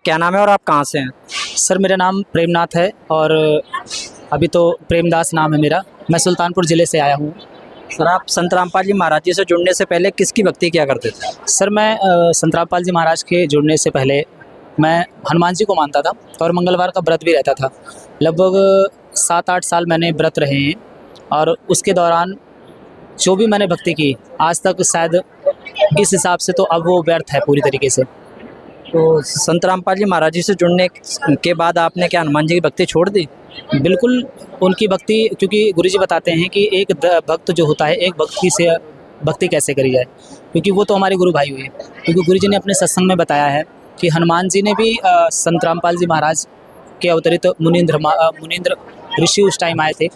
क्या नाम है और आप कहाँ से हैं? सर मेरा नाम प्रेमनाथ है और अभी तो प्रेमदास नाम है मेरा। मैं सुल्तानपुर ज़िले से आया हूँ। सर आप संत रामपाल जी महाराज जी से जुड़ने से पहले किसकी भक्ति किया करते थे? सर मैं संत रामपाल जी महाराज के जुड़ने से पहले मैं हनुमान जी को मानता था और मंगलवार का व्रत भी रहता था। लगभग 7-8 साल मैंने व्रत रहे हैं और उसके दौरान जो भी मैंने भक्ति की आज तक शायद इस हिसाब से तो अब वो व्यर्थ है पूरी तरीके से। तो संत रामपाल जी महाराज जी से जुड़ने के बाद आपने क्या हनुमान जी की भक्ति छोड़ दी? बिल्कुल उनकी भक्ति, क्योंकि गुरुजी बताते हैं कि एक भक्त जो होता है एक भक्ति से भक्ति कैसे करी जाए, क्योंकि वो तो हमारे गुरु भाई हुए। क्योंकि गुरुजी ने अपने सत्संग में बताया है कि हनुमान जी ने भी संत रामपाल जी महाराज के अवतरित मुनींद्र ऋषि उस टाइम आए थे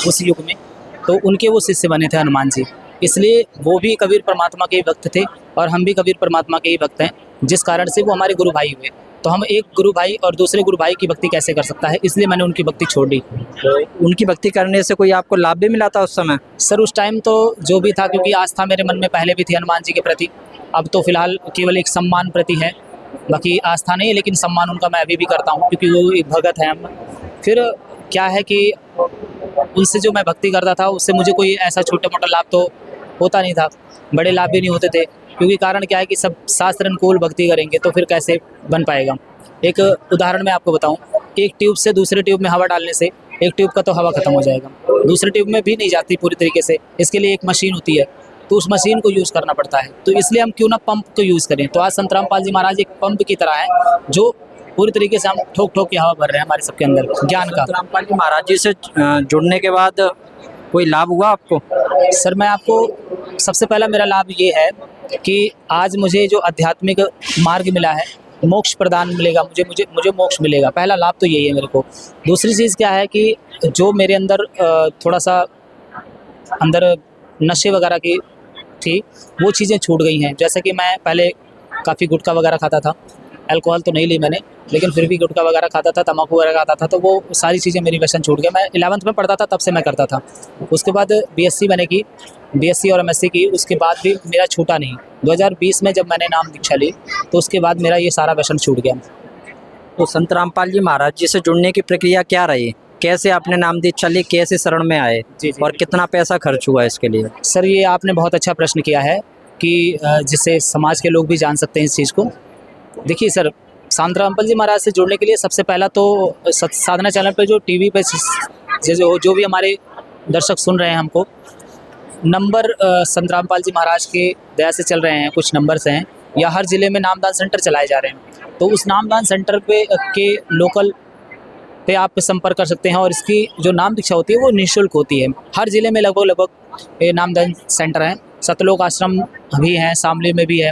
उस युग में, तो उनके वो शिष्य बने थे हनुमान जी। इसलिए वो भी कबीर परमात्मा के ही भक्त थे और हम भी कबीर परमात्मा के ही भक्त हैं, जिस कारण से वो हमारे गुरु भाई हुए। तो हम एक गुरु भाई और दूसरे गुरु भाई की भक्ति कैसे कर सकता है, इसलिए मैंने उनकी भक्ति छोड़ दी। तो उनकी भक्ति करने से कोई आपको लाभ भी मिला था उस समय? सर उस टाइम तो जो भी था, क्योंकि आस्था मेरे मन में पहले भी थी हनुमान जी के प्रति। अब तो फिलहाल केवल एक सम्मान प्रति है, बाकी आस्था नहीं है, लेकिन सम्मान उनका मैं अभी भी करता हूँ क्योंकि वो एक भगत है हम। फिर क्या है कि उनसे जो मैं भक्ति करता था उससे मुझे कोई ऐसा छोटा मोटा लाभ तो होता नहीं था, बड़े लाभ भी नहीं होते थे। क्योंकि कारण क्या है कि सब शास्त्र अनुकूल भक्ति करेंगे तो फिर कैसे बन पाएगा। एक उदाहरण मैं आपको बताऊं, एक ट्यूब से दूसरे ट्यूब में हवा डालने से एक ट्यूब का तो हवा ख़त्म हो जाएगा, दूसरे ट्यूब में भी नहीं जाती पूरी तरीके से। इसके लिए एक मशीन होती है, तो उस मशीन को यूज़ करना पड़ता है। तो इसलिए हम क्यों ना पंप को यूज़ करें। तो आज संत रामपाल जी महाराज एक पंप की तरह है जो पूरी तरीके से हम ठोक ठोक के हवा भर रहे हैं हमारे सबके अंदर ज्ञान का। संत रामपाल जी महाराज जी से जुड़ने के बाद कोई लाभ हुआ आपको? सर मैं आपको सबसे पहला मेरा लाभ ये है कि आज मुझे जो आध्यात्मिक मार्ग मिला है, मोक्ष प्रदान मिलेगा, मुझे मोक्ष मिलेगा। पहला लाभ तो यही है मेरे को। दूसरी चीज़ क्या है कि जो मेरे अंदर थोड़ा सा अंदर नशे वगैरह की थी वो चीज़ें छूट गई हैं। जैसे कि मैं पहले काफ़ी गुटखा वगैरह खाता था, अल्कोहल तो नहीं ली मैंने, लेकिन फिर भी गुटखा वगैरह खाता था, तम्बाकू वगैरह खाता था, तो वो सारी चीज़ें मेरी व्यसन छूट गया। मैं 11th में पढ़ता था तब से मैं करता था। उसके बाद बीएससी मैंने की, बीएससी और एमएससी की, उसके बाद भी मेरा छूटा नहीं। 2020 में जब मैंने नाम दीक्षा ली तो उसके बाद मेरा ये सारा व्यसन छूट गया। तो संत रामपाल जी महाराज जी से जुड़ने की प्रक्रिया क्या रही? कैसे आपने नाम दीक्षा ली, कैसे शरण में आए जी, और कितना पैसा खर्च हुआ इसके लिए? सर ये आपने बहुत अच्छा प्रश्न किया है कि जिससे समाज के लोग भी जान सकते हैं इस चीज़ को। देखिए सर, संत रामपाल जी महाराज से जुड़ने के लिए सबसे पहला तो साधना चैनल पे जो टीवी पे जो भी हमारे दर्शक सुन रहे हैं हमको, नंबर संत रामपाल जी महाराज के दया से चल रहे हैं, कुछ नंबर्स हैं, या हर ज़िले में नामदान सेंटर चलाए जा रहे हैं। तो उस नामदान सेंटर पे के लोकल पे आप संपर्क कर सकते हैं और इसकी जो नाम दीक्षा होती है वो निःशुल्क होती है। हर ज़िले में लगभग ये नामदान सेंटर हैं। सतलोक आश्रम भी हैं, शामली में भी है,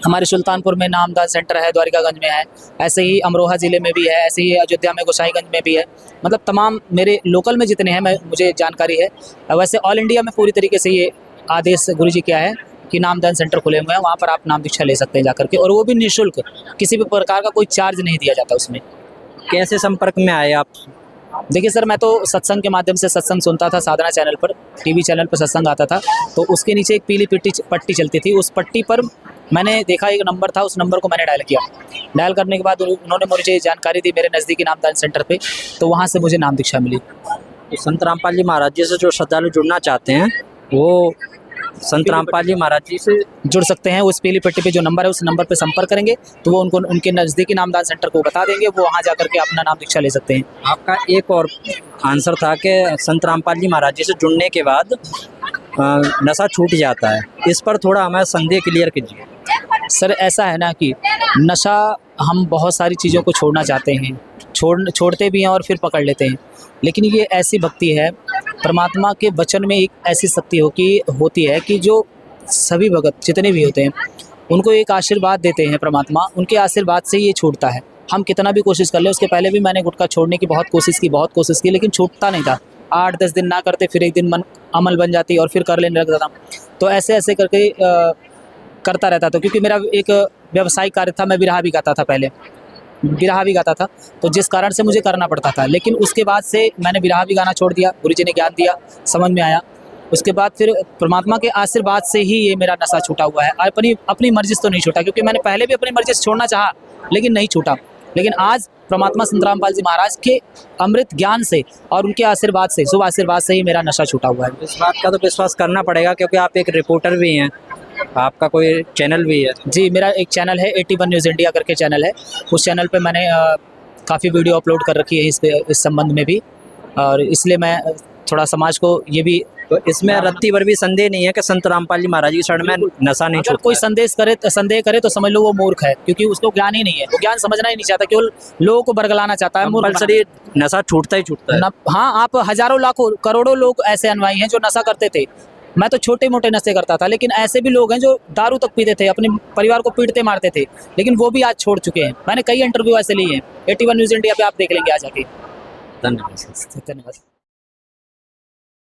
हमारे सुल्तानपुर में नामदान सेंटर है, द्वारिकागंज में है, ऐसे ही अमरोहा ज़िले में भी है, ऐसे ही अयोध्या में गोसाईगंज में भी है। मतलब तमाम मेरे लोकल में जितने हैं मुझे जानकारी है। वैसे ऑल इंडिया में पूरी तरीके से ये आदेश गुरुजी क्या है कि नामदान सेंटर खुले हुए हैं, वहाँ पर आप नाम दीक्षा ले सकते हैं जाकर के, और वो भी निःशुल्क, किसी भी प्रकार का कोई चार्ज नहीं दिया जाता उसमें। कैसे संपर्क में आए आप? देखिए सर, मैं तो सत्संग के माध्यम से सत्संग सुनता था, साधना चैनल पर, टीवी चैनल पर सत्संग आता था, तो उसके नीचे एक पीली पट्टी चलती थी। उस पट्टी पर मैंने देखा एक नंबर था, उस नंबर को मैंने डायल किया। डायल करने के बाद उन्होंने मुझे जानकारी दी मेरे नज़दीकी नामदान सेंटर पे, तो वहाँ से मुझे नाम दीक्षा मिली। तो संत रामपाल जी महाराज जी से जो श्रद्धालु जुड़ना चाहते हैं वो संत रामपाल जी महाराज जी से जुड़ सकते हैं। उस पीली पट्टी पे जो नंबर है उस नंबर पे संपर्क करेंगे तो वो उनको उनके नज़दीकी नामदान सेंटर को बता देंगे, वो वहाँ जाकर के अपना नाम दीक्षा ले सकते हैं। आपका एक और आंसर था कि संत रामपाल जी महाराज जी से जुड़ने के बाद नशा छूट जाता है, इस पर थोड़ा हमें संदेह क्लियर कीजिए। सर ऐसा है ना कि नशा, हम बहुत सारी चीज़ों को छोड़ना चाहते हैं, छोड़ते भी हैं और फिर पकड़ लेते हैं, लेकिन ये ऐसी भक्ति है, परमात्मा के वचन में एक ऐसी शक्ति होती है कि जो सभी भगत जितने भी होते हैं उनको एक आशीर्वाद देते हैं परमात्मा, उनके आशीर्वाद से ये छूटता है। हम कितना भी कोशिश कर ले, उसके पहले भी मैंने गुटखा छोड़ने की बहुत कोशिश की, लेकिन छूटता नहीं था। 8-10 दिन ना करते, फिर एक दिन मन अमल बन जाती और फिर कर लेने लगता था। तो ऐसे करके करता रहता था, क्योंकि मेरा एक व्यावसायिक कार्य था, मैं बिरहा भी गाता था, पहले बिरहा भी गाता था, तो जिस कारण से मुझे करना पड़ता था। लेकिन उसके बाद से मैंने बिरहा भी गाना छोड़ दिया, गुरुजी ने ज्ञान दिया, समझ में आया। उसके बाद फिर परमात्मा के आशीर्वाद से ही ये मेरा नशा छूटा हुआ है। अपनी मर्जी से तो नहीं छूटा, क्योंकि मैंने पहले भी अपनी मर्जी से छोड़ना चाहा, लेकिन नहीं छूटा। लेकिन आज परमात्मा संत रामपाल जी महाराज के अमृत ज्ञान से और उनके आशीर्वाद से, शुभ आशीर्वाद से ही मेरा नशा छूटा हुआ है। इस बात का तो विश्वास करना पड़ेगा क्योंकि आप एक रिपोर्टर भी हैं, आपका कोई चैनल भी है। जी, मेरा एक चैनल है 81 न्यूज़ इंडिया करके चैनल है। उस चैनल पे मैंने काफ़ी वीडियो अपलोड कर रखी है इस संबंध में भी, और इसलिए मैं थोड़ा समाज को ये भी, तो इसमें रत्ती भर भी संदेह नहीं है कि संत रामपाल जी महाराज की शरण में नशा नहीं अगर छूटता कोई है। संदेह करे तो समझ लो वो मूर्ख है, क्योंकि उसको ज्ञान ही नहीं है, वो ज्ञान समझना ही नहीं चाहता, केवल लोगों को बरगलाना चाहता है, मूर्ख बनाना। कंपल्सरी नशा छूटता ही छूटता है। हाँ, आप हजारों लाखों करोड़ों लोग ऐसे अनुयायी हैं जो नशा करते थे। मैं तो छोटे मोटे नशे करता था, लेकिन ऐसे भी लोग हैं जो दारू तक पीते थे, अपने परिवार को पीटते मारते थे, लेकिन वो भी आज छोड़ चुके हैं। मैंने कई इंटरव्यू ऐसे लिए हैं, 81 न्यूज़ इंडिया पे आप देख लेंगे आ जाके। धन्यवाद। धन्यवाद।